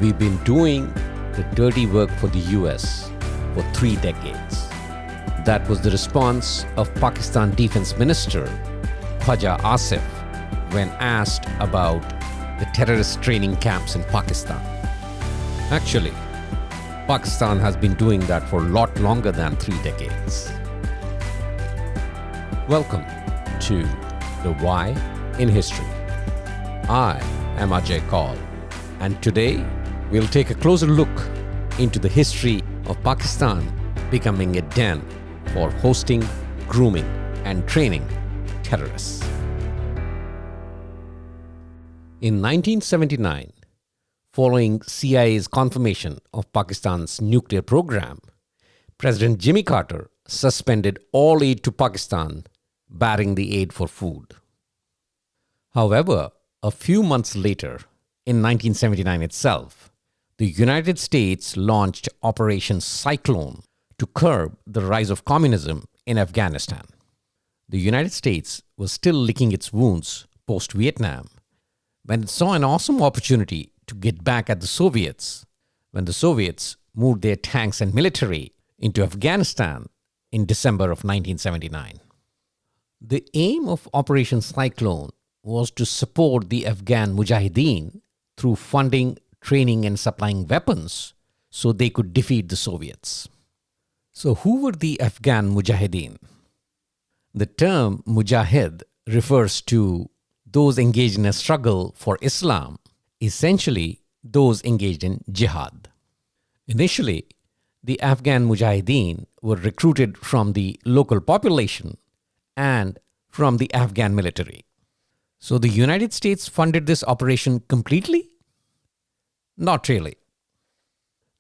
We've been doing the dirty work for the US for 3 decades. That was the response of Pakistan Defense Minister Khwaja Asif when asked about the terrorist training camps in Pakistan. Actually, Pakistan has been doing that for a lot longer than 3 decades. Welcome to The Why in History. I am Ajay Kaul, and today we'll take a closer look into the history of Pakistan becoming a den for hosting, grooming, and training terrorists. In 1979, following CIA's confirmation of Pakistan's nuclear program, President Jimmy Carter suspended all aid to Pakistan, barring the aid for food. However, a few months later, in 1979 itself, the United States launched Operation Cyclone to curb the rise of communism in Afghanistan. The United States was still licking its wounds post-Vietnam when it saw an awesome opportunity to get back at the Soviets when the Soviets moved their tanks and military into Afghanistan in December of 1979. The aim of Operation Cyclone was to support the Afghan mujahideen through funding, training, and supplying weapons so they could defeat the Soviets. So who were the Afghan mujahideen? The term mujahid refers to those engaged in a struggle for Islam, essentially those engaged in jihad. Initially, the Afghan mujahideen were recruited from the local population and from the Afghan military. So the United States funded this operation completely? Not really.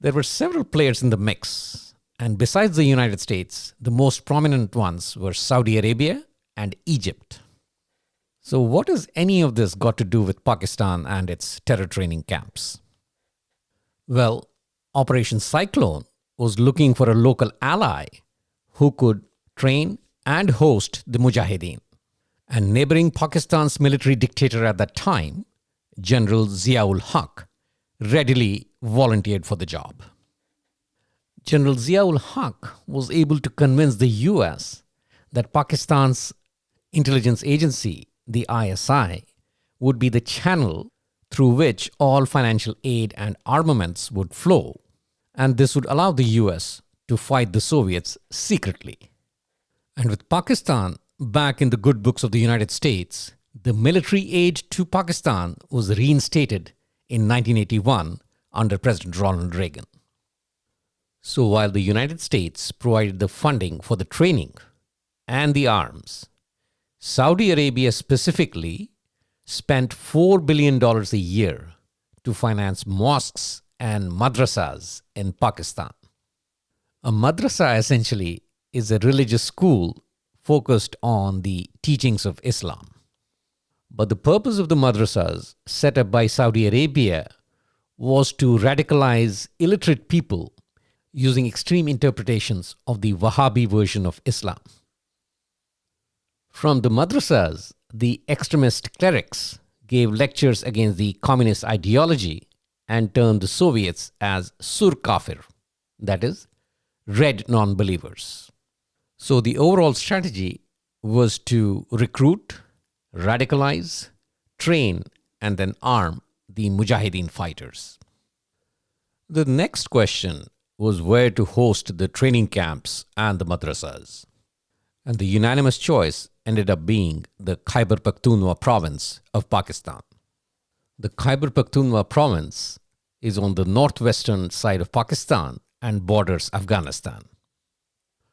There were several players in the mix, and besides the United States, the most prominent ones were Saudi Arabia and Egypt. So what has any of this got to do with Pakistan and its terror training camps? Well, Operation Cyclone was looking for a local ally who could train and host the mujahideen. And neighboring Pakistan's military dictator at that time, General Zia-ul Haq, readily volunteered for the job. General Zia-ul Haq was able to convince the US that Pakistan's intelligence agency, the ISI, would be the channel through which all financial aid and armaments would flow, and this would allow the US to fight the Soviets secretly. And with Pakistan back in the good books of the United States, the military aid to Pakistan was reinstated in 1981 under President Ronald Reagan. So while the United States provided the funding for the training and the arms, Saudi Arabia specifically spent $4 billion a year to finance mosques and madrasas in Pakistan. A madrasa essentially is a religious school focused on the teachings of Islam. But the purpose of the madrasas set up by Saudi Arabia was to radicalize illiterate people using extreme interpretations of the Wahhabi version of Islam. From the madrasas, the extremist clerics gave lectures against the communist ideology and termed the Soviets as Sur Kafir, that is, red non-believers. So the overall strategy was to recruit, radicalize, train, and then arm the mujahideen fighters. The next question was where to host the training camps and the madrasas. And the unanimous choice ended up being the Khyber Pakhtunkhwa province of Pakistan. The Khyber Pakhtunkhwa province is on the northwestern side of Pakistan and borders Afghanistan.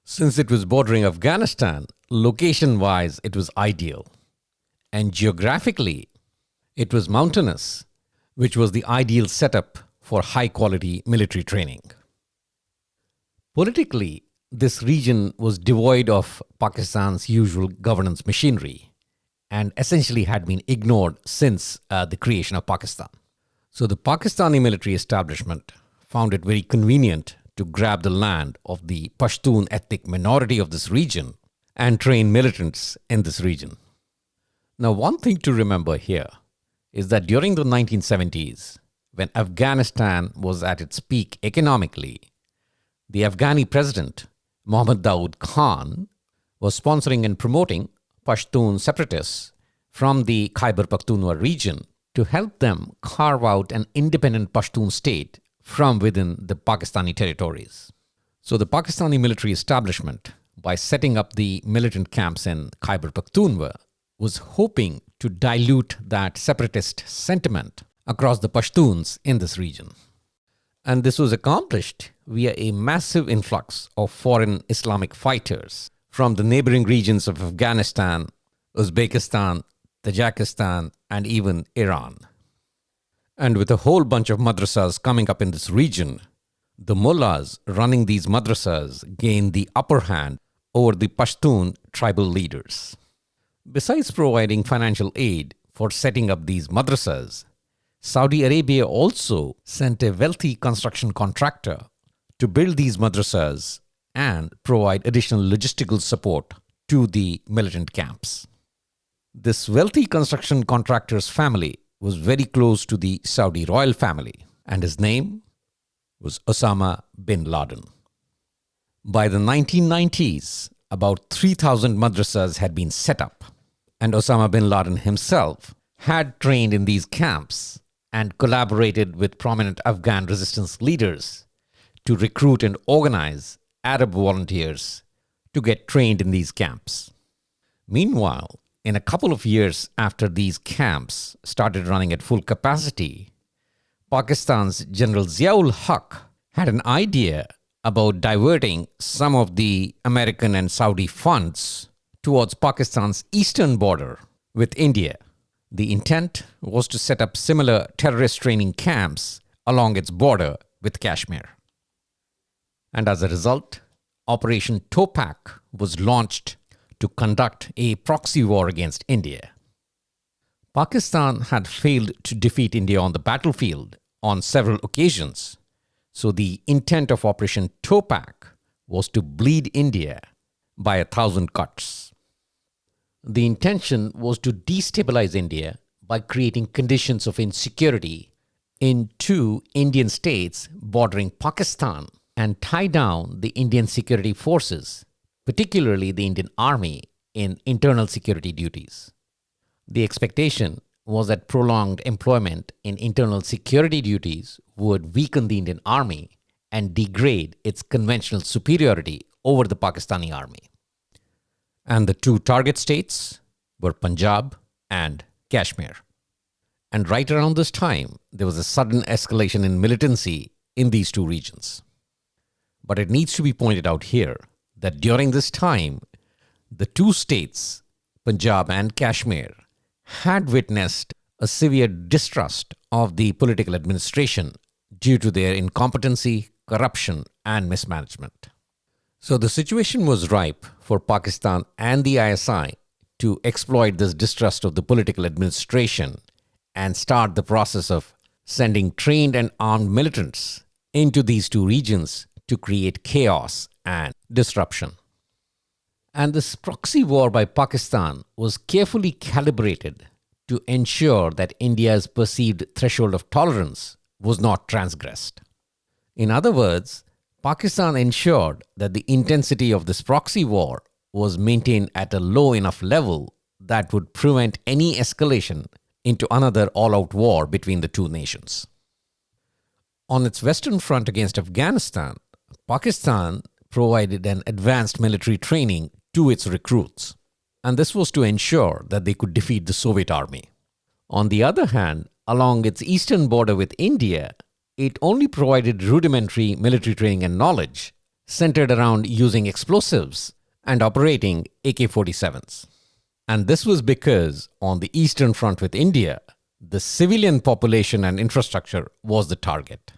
Since it was bordering Afghanistan, location-wise it was ideal. And geographically, it was mountainous, which was the ideal setup for high-quality military training. Politically, this region was devoid of Pakistan's usual governance machinery and essentially had been ignored since the creation of Pakistan. So the Pakistani military establishment found it very convenient to grab the land of the Pashtun ethnic minority of this region and train militants in this region. Now, one thing to remember here is that during the 1970s, when Afghanistan was at its peak economically, the Afghani president, Mohammad Daoud Khan, was sponsoring and promoting Pashtun separatists from the Khyber Pakhtunkhwa region to help them carve out an independent Pashtun state from within the Pakistani territories. So the Pakistani military establishment, by setting up the militant camps in Khyber Pakhtunkhwa, was hoping to dilute that separatist sentiment across the Pashtuns in this region. And this was accomplished via a massive influx of foreign Islamic fighters from the neighboring regions of Afghanistan, Uzbekistan, Tajikistan, and even Iran. And with a whole bunch of madrasas coming up in this region, the mullahs running these madrasas gained the upper hand over the Pashtun tribal leaders. Besides providing financial aid for setting up these madrasas, Saudi Arabia also sent a wealthy construction contractor to build these madrasas and provide additional logistical support to the militant camps. This wealthy construction contractor's family was very close to the Saudi royal family, and his name was Osama bin Laden. By the 1990s, about 3,000 madrasas had been set up, and Osama bin Laden himself had trained in these camps and collaborated with prominent Afghan resistance leaders to recruit and organize Arab volunteers to get trained in these camps. Meanwhile, in a couple of years after these camps started running at full capacity, Pakistan's General Ziaul Haq had an idea about diverting some of the American and Saudi funds towards Pakistan's eastern border with India. The intent was to set up similar terrorist training camps along its border with Kashmir. And as a result, Operation Topak was launched to conduct a proxy war against India. Pakistan had failed to defeat India on the battlefield on several occasions, so the intent of Operation Topak was to bleed India by 1,000 cuts. The intention was to destabilize India by creating conditions of insecurity in two Indian states bordering Pakistan and tie down the Indian security forces, particularly the Indian Army, in internal security duties. The expectation was that prolonged employment in internal security duties would weaken the Indian Army and degrade its conventional superiority over the Pakistani Army. And the two target states were Punjab and Kashmir. And right around this time, there was a sudden escalation in militancy in these two regions. But it needs to be pointed out here that during this time, the two states, Punjab and Kashmir, had witnessed a severe distrust of the political administration due to their incompetency, corruption, and mismanagement. So the situation was ripe for Pakistan and the ISI to exploit this distrust of the political administration and start the process of sending trained and armed militants into these two regions to create chaos and disruption. And this proxy war by Pakistan was carefully calibrated to ensure that India's perceived threshold of tolerance was not transgressed. In other words, Pakistan ensured that the intensity of this proxy war was maintained at a low enough level that would prevent any escalation into another all-out war between the two nations. On its western front against Afghanistan, Pakistan provided an advanced military training to its recruits, and this was to ensure that they could defeat the Soviet army. On the other hand, along its eastern border with India, it only provided rudimentary military training and knowledge centered around using explosives and operating AK-47s. And this was because on the eastern front with India, the civilian population and infrastructure was the target.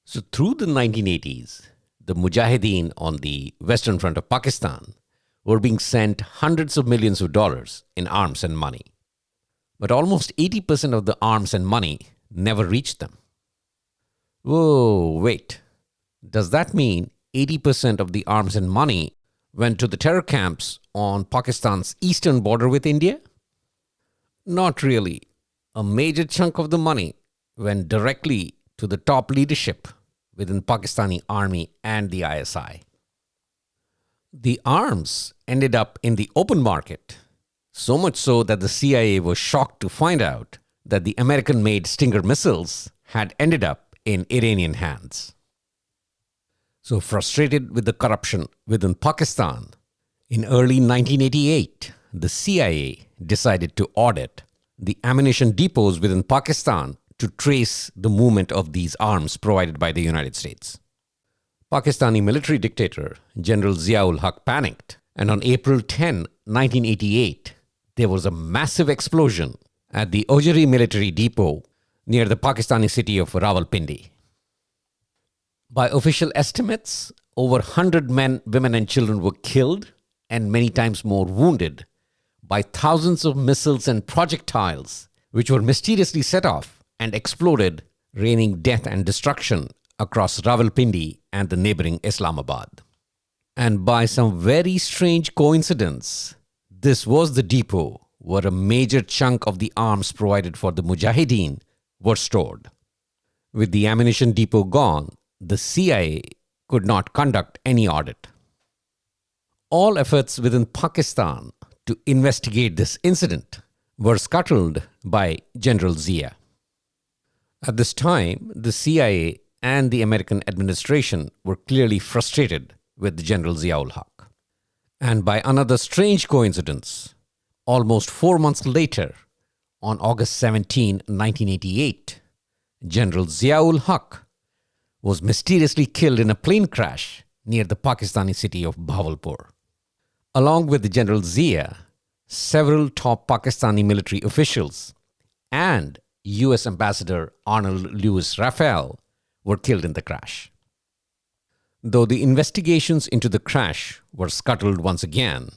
So through the 1980s, the mujahideen on the western front of Pakistan were being sent hundreds of millions of dollars in arms and money. But almost 80% of the arms and money never reached them. Whoa, wait. Does that mean 80% of the arms and money went to the terror camps on Pakistan's eastern border with India? Not really. A major chunk of the money went directly to the top leadership within Pakistani army and the ISI. The arms ended up in the open market, so much so that the CIA was shocked to find out that the American-made Stinger missiles had ended up in Iranian hands. So frustrated with the corruption within Pakistan, in early 1988, the CIA decided to audit the ammunition depots within Pakistan to trace the movement of these arms provided by the United States. Pakistani military dictator General Zia-ul Haq panicked, and on April 10, 1988, there was a massive explosion at the Ojari military depot near the Pakistani city of Rawalpindi. By official estimates, over 100 men, women and children were killed and many times more wounded by thousands of missiles and projectiles which were mysteriously set off and exploded, raining death and destruction across Rawalpindi and the neighboring Islamabad. And by some very strange coincidence, this was the depot where a major chunk of the arms provided for the mujahideen were stored. With the ammunition depot gone, the CIA could not conduct any audit. All efforts within Pakistan to investigate this incident were scuttled by General Zia. At this time, the CIA and the American administration were clearly frustrated with General Zia-ul Haq. And by another strange coincidence, almost 4 months later, on August 17, 1988, General Zia-ul Haq was mysteriously killed in a plane crash near the Pakistani city of Bahawalpur. Along with General Zia, several top Pakistani military officials and US Ambassador Arnold Lewis Raphael were killed in the crash. Though the investigations into the crash were scuttled once again,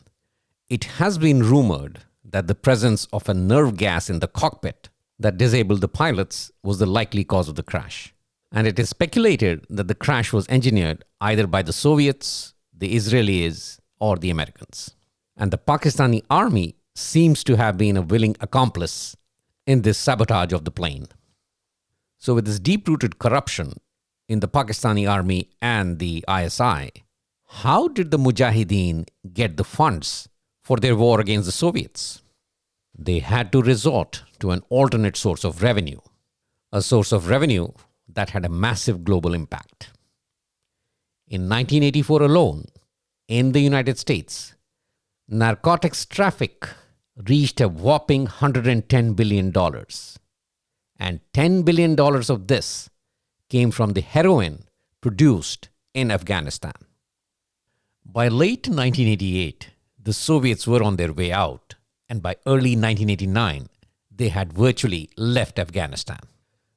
it has been rumored that the presence of a nerve gas in the cockpit that disabled the pilots was the likely cause of the crash. And it is speculated that the crash was engineered either by the Soviets, the Israelis, or the Americans. And the Pakistani army seems to have been a willing accomplice in this sabotage of the plane. So with this deep-rooted corruption in the Pakistani army and the ISI, how did the Mujahideen get the funds for their war against the Soviets? They had to resort to an alternate source of revenue, a source of revenue that had a massive global impact. In 1984 alone, in the United States, narcotics traffic reached a whopping $110 billion. And $10 billion of this came from the heroin produced in Afghanistan. By late 1988, the Soviets were on their way out, and by early 1989, they had virtually left Afghanistan.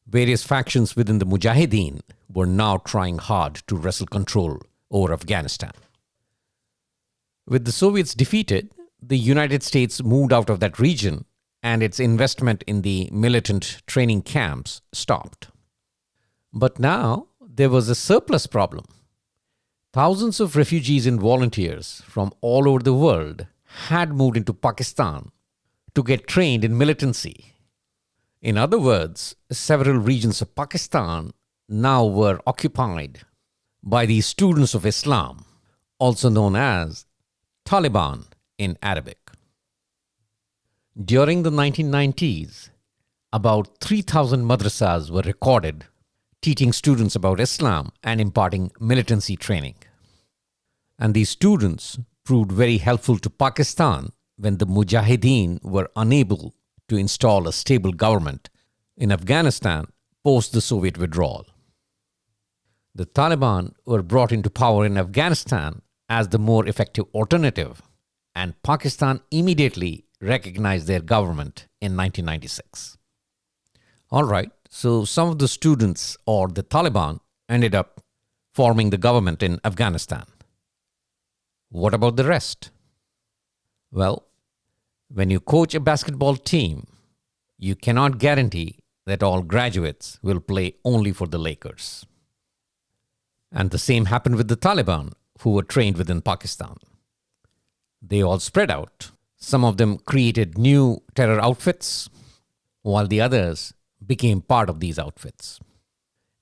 Various factions within the Mujahideen were now trying hard to wrestle control over Afghanistan. With the Soviets defeated, the United States moved out of that region and its investment in the militant training camps stopped. But now there was a surplus problem. Thousands of refugees and volunteers from all over the world had moved into Pakistan to get trained in militancy. In other words, several regions of Pakistan now were occupied by the students of Islam, also known as Taliban in Arabic. During the 1990s, about 3,000 madrasas were recorded teaching students about Islam and imparting militancy training. And these students proved very helpful to Pakistan when the Mujahideen were unable to install a stable government in Afghanistan post the Soviet withdrawal. The Taliban were brought into power in Afghanistan as the more effective alternative, and Pakistan immediately recognized their government in 1996. All right, so some of the students or the Taliban ended up forming the government in Afghanistan. What about the rest? Well, when you coach a basketball team, you cannot guarantee that all graduates will play only for the Lakers. And the same happened with the Taliban, who were trained within Pakistan. They all spread out. Some of them created new terror outfits, while the others became part of these outfits.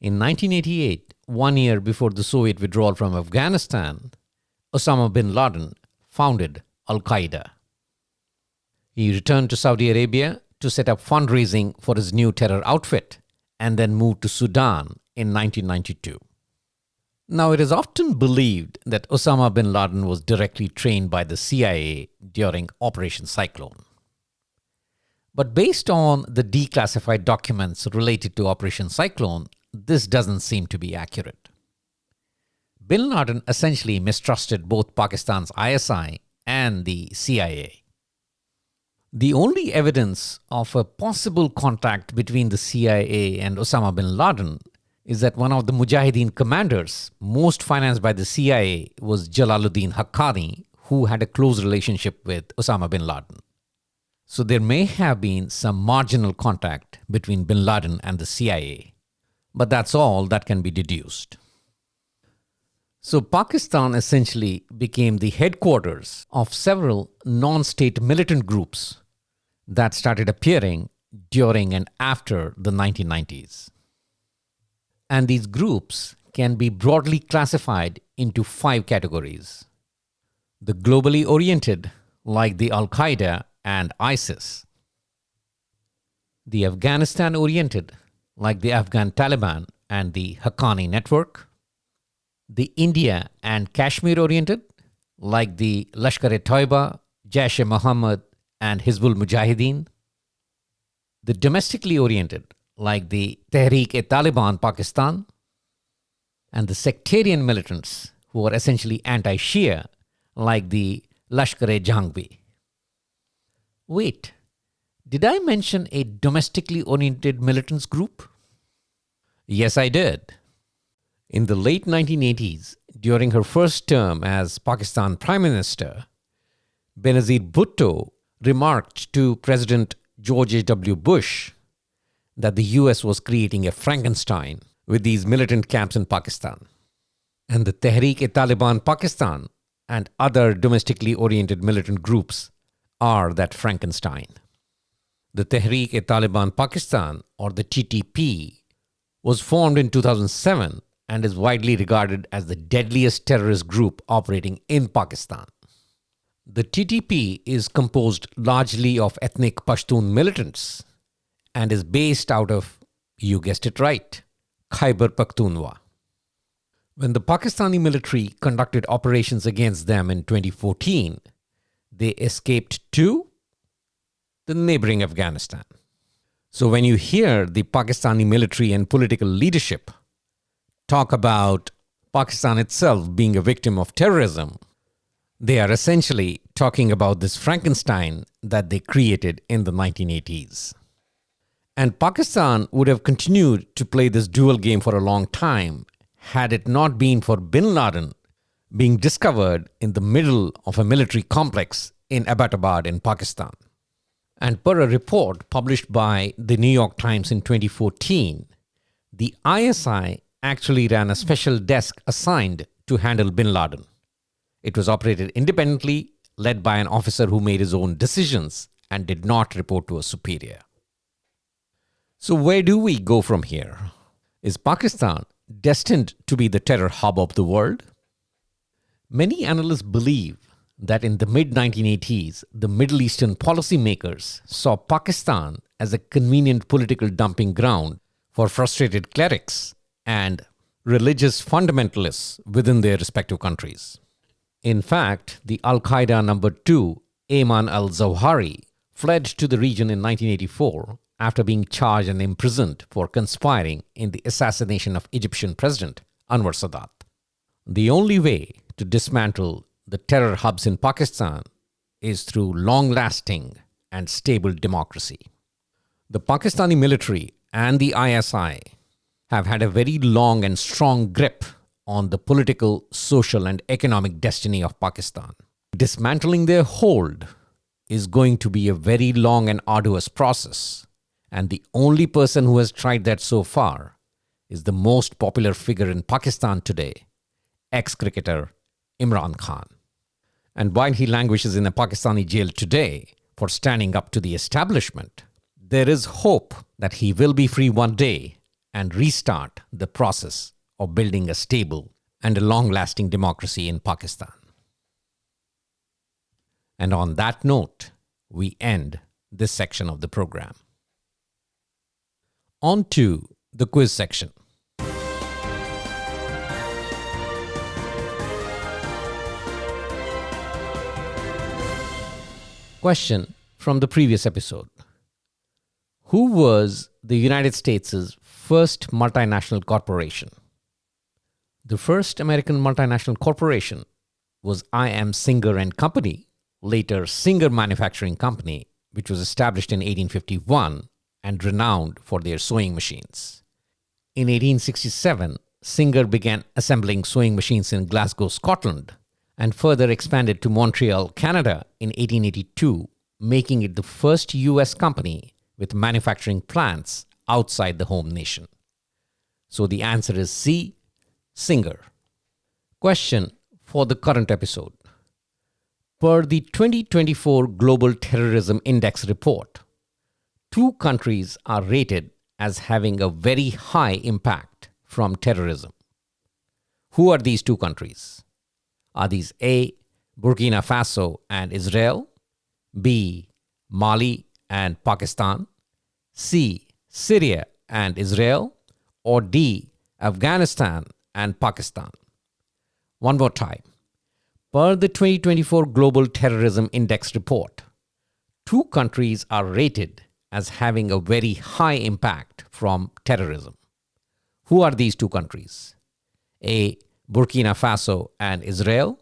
In 1988, 1 year before the Soviet withdrawal from Afghanistan, Osama bin Laden founded Al-Qaeda. He returned to Saudi Arabia to set up fundraising for his new terror outfit and then moved to Sudan in 1992. Now, it is often believed that Osama bin Laden was directly trained by the CIA during Operation Cyclone. But based on the declassified documents related to Operation Cyclone, this doesn't seem to be accurate. Bin Laden essentially mistrusted both Pakistan's ISI and the CIA. The only evidence of a possible contact between the CIA and Osama bin Laden is that one of the mujahideen commanders most financed by the CIA was Jalaluddin Haqqani, who had a close relationship with Osama bin Laden. So there may have been some marginal contact between bin Laden and the CIA, but that's all that can be deduced. So Pakistan essentially became the headquarters of several non-state militant groups that started appearing during and after the 1990s. And these groups can be broadly classified into 5 categories. The globally oriented, like the Al-Qaeda and ISIS. The Afghanistan-oriented, like the Afghan Taliban and the Haqqani network. The India and Kashmir-oriented, like the Lashkar-e-Taiba, Jaish-e-Mohammed, and Hizbul Mujahideen. The domestically oriented, like the Tehreek-e-Taliban Pakistan. And the sectarian militants, who are essentially anti-Shia, like the Lashkar-e-Jhangvi. Wait, did I mention a domestically oriented militants group? Yes, I did. In the late 1980s, during her first term as Pakistan Prime Minister, Benazir Bhutto remarked to President George H.W. Bush that the US was creating a Frankenstein with these militant camps in Pakistan. And the Tehreek-e-Taliban Pakistan and other domestically oriented militant groups are that Frankenstein. The Tehreek-e-Taliban Pakistan, or the TTP, was formed in 2007 and is widely regarded as the deadliest terrorist group operating in Pakistan. The TTP is composed largely of ethnic Pashtun militants and is based out of, you guessed it right, Khyber Pakhtunkhwa. When the Pakistani military conducted operations against them in 2014, they escaped to the neighboring Afghanistan. So when you hear the Pakistani military and political leadership talk about Pakistan itself being a victim of terrorism, they are essentially talking about this Frankenstein that they created in the 1980s. And Pakistan would have continued to play this dual game for a long time had it not been for bin Laden being discovered in the middle of a military complex in Abbottabad in Pakistan. And per a report published by the New York Times in 2014, the ISI actually ran a special desk assigned to handle bin Laden. It was operated independently, led by an officer who made his own decisions and did not report to a superior. So where do we go from here? Is Pakistan destined to be the terror hub of the world? Many analysts believe that in the mid-1980s, the Middle Eastern policymakers saw Pakistan as a convenient political dumping ground for frustrated clerics and religious fundamentalists within their respective countries. In fact, the Al-Qaeda number 2, Ayman al-Zawahiri, fled to the region in 1984 after being charged and imprisoned for conspiring in the assassination of Egyptian President Anwar Sadat. The only way to dismantle the terror hubs in Pakistan is through long-lasting and stable democracy. The Pakistani military and the ISI have had a very long and strong grip on the political, social, and economic destiny of Pakistan. Dismantling their hold is going to be a very long and arduous process, and the only person who has tried that so far is the most popular figure in Pakistan today, ex-cricketer Imran Khan. And while he languishes in a Pakistani jail today for standing up to the establishment, there is hope that he will be free one day and restart the process of building a stable and a long-lasting democracy in Pakistan. And on that note, we end this section of the program. On to the quiz section. Question from the previous episode. Who was the United States' first multinational corporation? The first American multinational corporation was I.M. Singer and Company, later Singer Manufacturing Company, which was established in 1851 and renowned for their sewing machines. In 1867, Singer began assembling sewing machines in Glasgow, Scotland, and further expanded to Montreal, Canada in 1882, making it the first US company with manufacturing plants outside the home nation. So the answer is C, Singer. Question for the current episode. Per the 2024 Global Terrorism Index report, 2 countries are rated as having a very high impact from terrorism. Who are these 2 countries? Are these A, Burkina Faso and Israel, B, Mali and Pakistan, C, Syria and Israel, or D, Afghanistan and Pakistan? One more time. Per the 2024 Global Terrorism Index report, 2 countries are rated as having a very high impact from terrorism. Who are these 2 countries? A, Burkina Faso and Israel,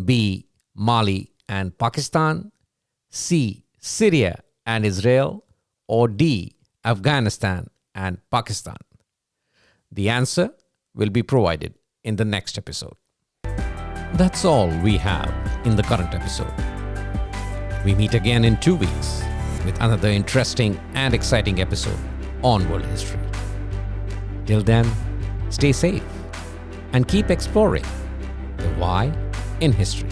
B, Mali and Pakistan, C, Syria and Israel, or D, Afghanistan and Pakistan? The answer will be provided in the next episode. That's all we have in the current episode. We meet again in 2 weeks with another interesting and exciting episode on world history. Till then, stay safe and keep exploring the why in history.